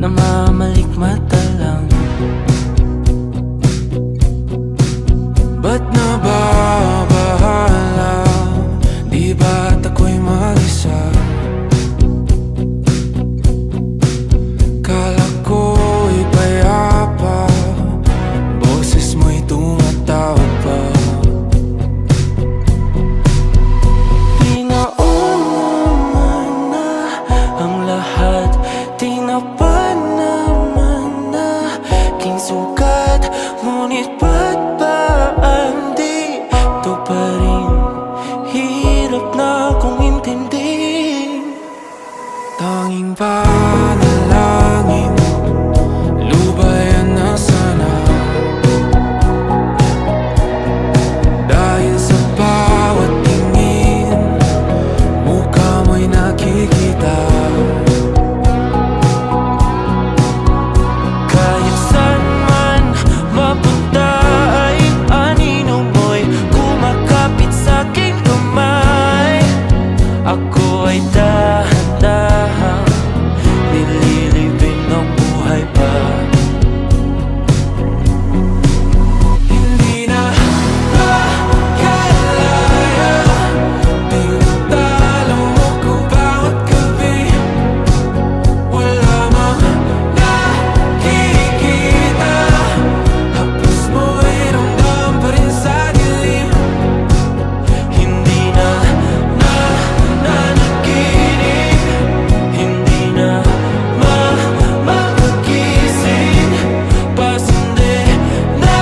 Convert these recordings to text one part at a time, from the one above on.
namamalikmata lang. Ba't nababahala? Di ba't ako'y mag-isa? Kala ko'y payapa, boses mo'y tumatawag pa. Di naman na ang lahat, di na pa naman na aking sukat. Ngunit ba't ba di ito pa rin? Hirap na akong intindihin. Tanging panalangin, lubayan na sana. Dahil sa bawat tingin, mukha mo'y nakikita. Kahit saan man mapunta ay anino mo'y kumakapit sa'king kamay. Ako ay dahan-dahan nililibing ng buhay pa. Hindi na makalaya, tinatalo mo ko bawat gabi. Wala mang nakikita, hapos mo'y ramdam pa rin sa dilim. Hindi na nanaginip, hindi na makagising. Pasindi na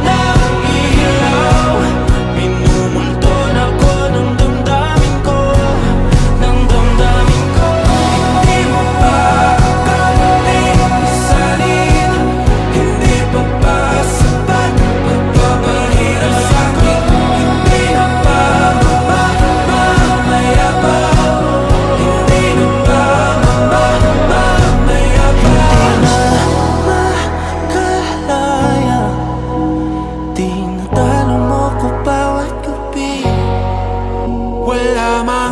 ng ilaw, minumulton ako ng damdamin ko, ng damdamin ko. Hindi mo pa akalaing isalin, hindi pa ba sapat pagpapahirap sa'kin? Hindi na ba mamaya pa? Hindi na ba mamaya pa? Makalaya, tinatalo mo ko bawat gabi. Wala mang